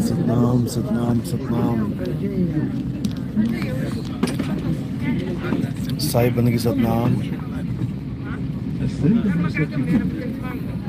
सतनाम सतनाम सतनाम। साहिब बंदगी सतनाम।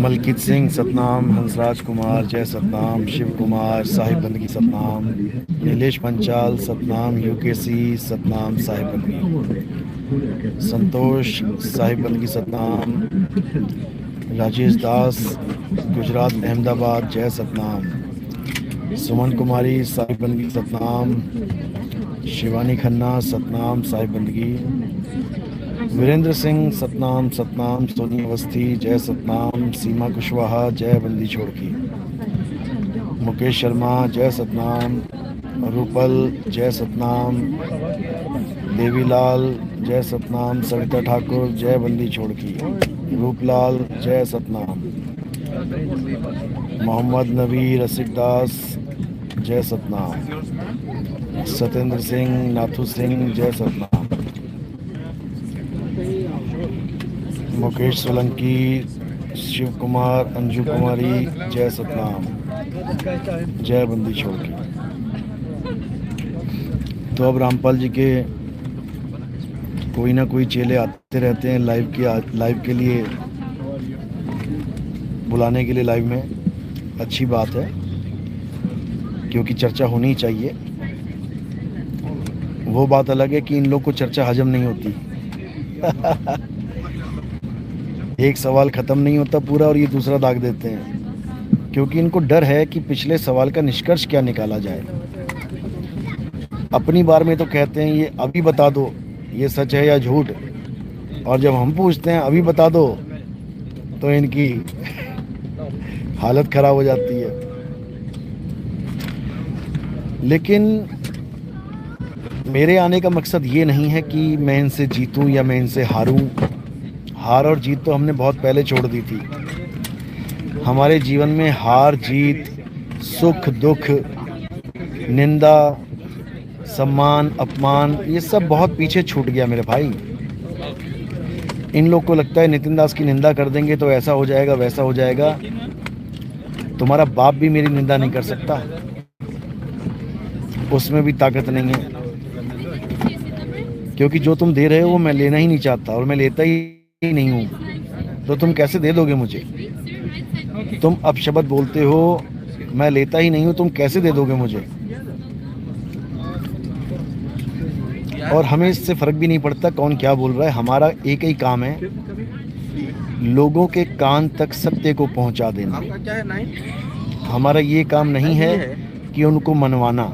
मलकित सिंह सतनाम, हंसराज कुमार जय सतनाम, शिव कुमार साहिब बंदगी सतनाम, नीलेश पंचाल सतनाम, यूकेसी सतनाम साहिब बंदगी, संतोष साहिब बंदगी सतनाम, राजेश दास गुजरात अहमदाबाद जय सतनाम, सुमन कुमारी साहिब बंदगी सतनाम, शिवानी खन्ना सतनाम साहिब बंदगी, वीरेंद्र सिंह सतनाम सतनाम, सोनी अवस्थी जय सतनाम, सीमा कुशवाहा जय बंदी छोड़ की, मुकेश शर्मा जय सतनाम, रूपल जय सतनाम, देवीलाल जय सतनाम, सविता ठाकुर जय बंदी छोड़ की, रूपलाल जय सतनाम, मोहम्मद नबी रसिक दास जय सतनाम, सत्येंद्र सिंह नाथू सिंह जय सतनाम, मुकेश सोलंकी, शिव कुमार, अंजू कुमारी जय सतनाम, जय बंदी छोड़ की। तो अब रामपाल जी के कोई ना कोई चेले आते रहते हैं लाइव के लिए, बुलाने के लिए लाइव में। अच्छी बात है क्योंकि चर्चा होनी चाहिए। वो बात अलग है कि इन लोग को चर्चा हजम नहीं होती। एक सवाल ख़त्म नहीं होता पूरा और ये दूसरा दाग देते हैं, क्योंकि इनको डर है कि पिछले सवाल का निष्कर्ष क्या निकाला जाए। अपनी बार में तो कहते हैं ये अभी बता दो ये सच है या झूठ, और जब हम पूछते हैं अभी बता दो तो इनकी हालत ख़राब हो जाती है। लेकिन मेरे आने का मकसद ये नहीं है कि मैं इनसे जीतूं या मैं इनसे हारूं। हार और जीत तो हमने बहुत पहले छोड़ दी थी। हमारे जीवन में हार जीत, सुख दुख, निंदा, सम्मान, अपमान, ये सब बहुत पीछे छूट गया मेरे भाई। इन लोग को लगता है नितिन दास की निंदा कर देंगे तो ऐसा हो जाएगा वैसा हो जाएगा। तुम्हारा बाप भी मेरी निंदा नहीं कर सकता, उसमें भी ताकत नहीं है, क्योंकि जो तुम दे रहे हो वो मैं लेना ही नहीं चाहता और मैं लेता ही नहीं हूँ। तो तुम कैसे दे दोगे मुझे? तुम अपशब्द बोलते हो, मैं लेता ही नहीं हूँ, तुम कैसे दे दोगे मुझे? और हमें इससे फर्क भी नहीं पड़ता कौन क्या बोल रहा है। हमारा एक ही काम है, लोगों के कान तक सत्य को पहुंचा देना। हमारा ये काम नहीं है कि उनको मनवाना।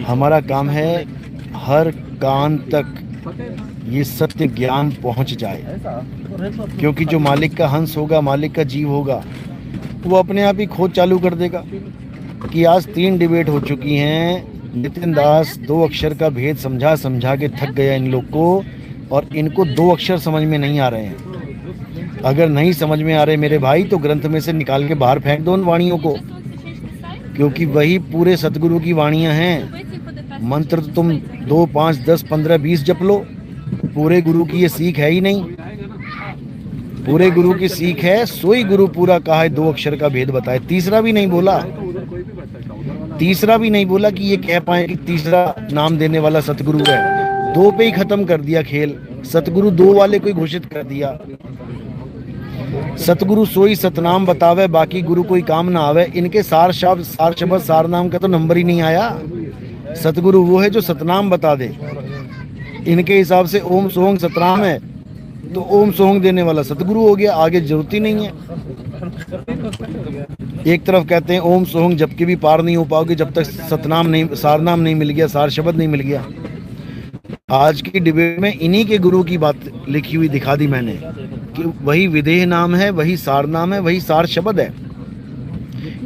हमारा काम है हर कान तक ये सत्य ज्ञान पहुंच जाए, क्योंकि जो मालिक का हंस होगा, मालिक का जीव होगा, वो अपने आप ही खोज चालू कर देगा। कि आज 3 डिबेट हो चुकी हैं। नितिन दास 2 अक्षर का भेद समझा समझा के थक गया इन लोग को, और इनको 2 अक्षर समझ में नहीं आ रहे हैं। अगर नहीं समझ में आ रहे मेरे भाई तो ग्रंथ में से निकाल के बाहर फेंक दो उन वाणियों को, क्योंकि वही पूरे सतगुरु की वाणियां हैं। मंत्र तो तुम 2, 5, 10, 15, 20 जप लो, पूरे गुरु की ये सीख है ही नहीं। पूरे गुरु की सीख है सोई गुरु पूरा कहा है, 2 अक्षर का भेद बताए। तीसरा भी नहीं बोला, तीसरा भी नहीं बोला कि ये कह पाए कि तीसरा नाम देने वाला सतगुरु है। 2 पे ही खत्म कर दिया खेल। सतगुरु 2 वाले को ही घोषित कर दिया। सतगुरु सोई सतनाम बतावे, बाकी गुरु कोई काम ना आवे। इनके सार शब्द सार नाम का तो नंबर ही नहीं आया। सतगुरु वो है जो सतनाम बता दे। इनके हिसाब से ओम सोहंग सतनाम है, तो ओम सोहंग देने वाला सतगुरु हो गया, आगे जरूरत ही नहीं है। एक तरफ कहते हैं ओम सोहंग जबकि भी पार नहीं हो पाओगे जब तक सतनाम नहीं, सार नाम नहीं मिल गया, सार शब्द नहीं मिल गया। आज की डिबेट में इन्हीं के गुरु की बात लिखी हुई दिखा दी मैंने कि वही विदेह नाम है, वही सार नाम है, वही सार शब्द है।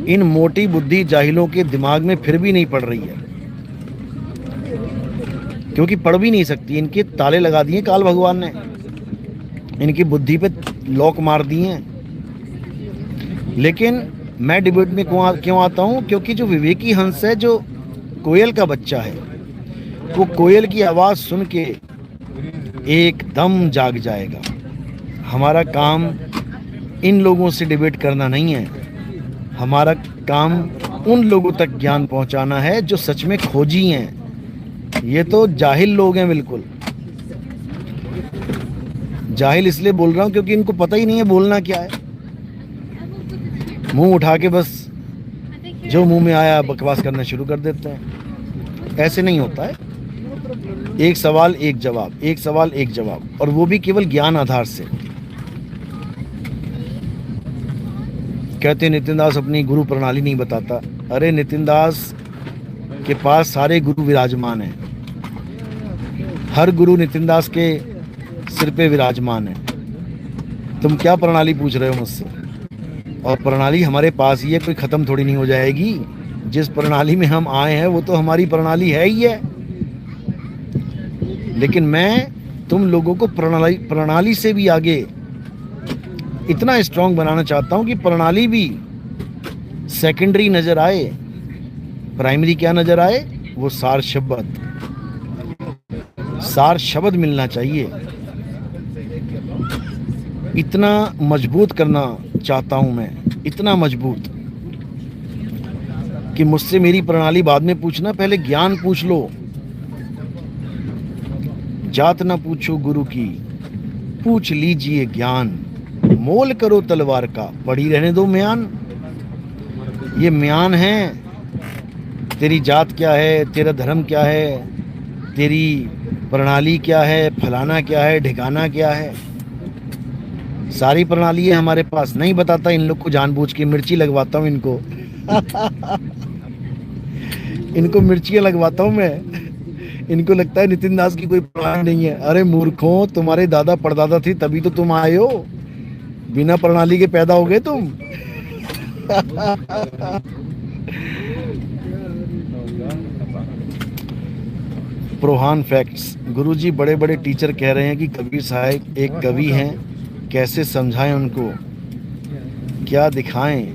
इन मोटी बुद्धि जाहिलों के दिमाग में फिर भी नहीं पड़ रही है, क्योंकि पढ़ भी नहीं सकती। इनके ताले लगा दिए काल भगवान ने, इनकी बुद्धि पे लॉक मार दिए हैं। लेकिन मैं डिबेट में क्यों आता हूँ? क्योंकि जो विवेकी हंस है, जो कोयल का बच्चा है, वो कोयल की आवाज़ सुन के एकदम जाग जाएगा। हमारा काम इन लोगों से डिबेट करना नहीं है, हमारा काम उन लोगों तक ज्ञान पहुंचाना है जो सच में खोजी हैं। ये तो जाहिल लोग हैं, बिल्कुल जाहिल इसलिए बोल रहा हूँ क्योंकि इनको पता ही नहीं है बोलना क्या है। मुंह उठा के बस जो मुंह में आया बकवास करना शुरू कर देते हैं। ऐसे नहीं होता है। एक सवाल एक जवाब, एक सवाल एक जवाब, और वो भी केवल ज्ञान आधार से। कहते नितिन दास अपनी गुरु प्रणाली नहीं बताता। अरे नितिन दास के पास सारे गुरु विराजमान हैं, हर गुरु नितिन दास के सिर पे विराजमान है। तुम क्या प्रणाली पूछ रहे हो मुझसे? और प्रणाली हमारे पास ही है, कोई ख़त्म थोड़ी नहीं हो जाएगी। जिस प्रणाली में हम आए हैं वो तो हमारी प्रणाली है ही है। लेकिन मैं तुम लोगों को प्रणाली से भी आगे इतना स्ट्रांग बनाना चाहता हूं कि प्रणाली भी सेकेंडरी नजर आए, प्राइमरी क्या नजर आए? वो सार शब्द मिलना चाहिए। इतना मजबूत करना चाहता हूं मैं, इतना मजबूत कि मुझसे मेरी प्रणाली बाद में पूछना, पहले ज्ञान पूछ लो। जात ना पूछो गुरु की, पूछ लीजिए ज्ञान। मोल करो तलवार का, पड़ी रहने दो म्यान। ये म्यान है। तेरी जात क्या है, तेरा धर्म क्या है, तेरी प्रणाली क्या है, फलाना क्या है, ठिकाना क्या है, सारी प्रणाली है हमारे पास। नहीं बताता इन लोग को, जानबूझ के मिर्ची लगवाता हूँ इनको इनको मिर्चियाँ लगवाता हूँ मैं। इनको लगता है नितिन दास की कोई प्रणाली नहीं है। अरे मूर्खों, तुम्हारे दादा परदादा थे तभी तो तुम आए हो। बिना प्रणाली के पैदा हो गए तुम प्रोहान फैक्ट्स। गुरुजी बड़े बड़े टीचर कह रहे हैं कि कबीर साहब एक कवि हैं, कैसे समझाएं उनको, क्या दिखाएं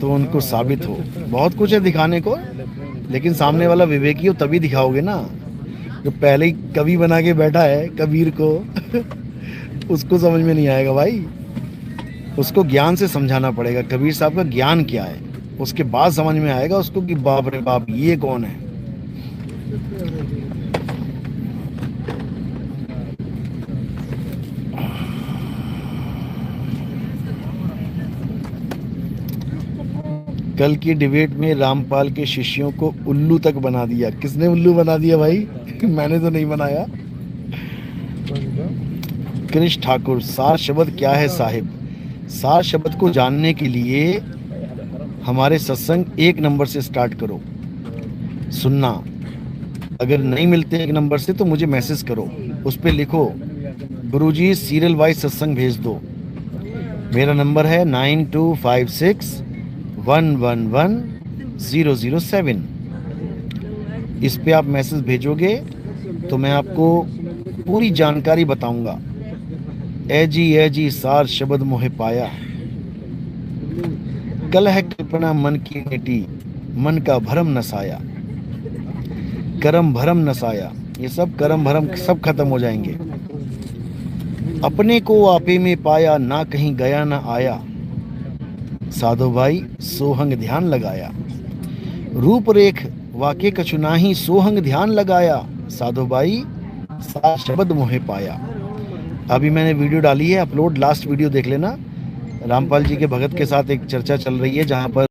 तो उनको साबित हो। बहुत कुछ है दिखाने को, लेकिन सामने वाला विवेकी हो तभी दिखाओगे ना। जो पहले ही कवि बना के बैठा है कबीर को उसको समझ में नहीं आएगा भाई। उसको ज्ञान से समझाना पड़ेगा कबीर साहब का ज्ञान क्या है, उसके बाद समझ में आएगा उसको कि बाप रे बाप ये कौन है। कल की डिबेट में रामपाल के शिष्यों को उल्लू तक बना दिया। किसने उल्लू बना दिया भाई? मैंने तो नहीं बनाया। कृष्ण ठाकुर, सार शब्द क्या है साहिब? सार शब्द को जानने के लिए हमारे सत्संग 1 नंबर से स्टार्ट करो सुनना। अगर नहीं मिलते 1 नंबर से तो मुझे मैसेज करो, उस पर लिखो गुरुजी सीरियल वाइज सत्संग भेज दो। मेरा नंबर है 9256111007। इस पे आप मैसेज भेजोगे तो मैं आपको पूरी जानकारी बताऊंगा। ए जी सार शब्द मोहे पाया, कल है कल्पना मन की नेटी, मन का भरम नसाया, करम भरम नसाया। ये सब करम भरम सब खत्म हो जाएंगे। अपने को आपे में पाया, ना कहीं गया ना आया, साधो भाई सोहंग ध्यान लगाया। रूप रेख वाके कछु नाही, सोहंग ध्यान लगाया, साधो भाई सार शब्द मोहे पाया। अभी मैंने वीडियो डाली है अपलोड, लास्ट वीडियो देख लेना। रामपाल जी के भगत के साथ एक चर्चा चल रही है जहाँ पर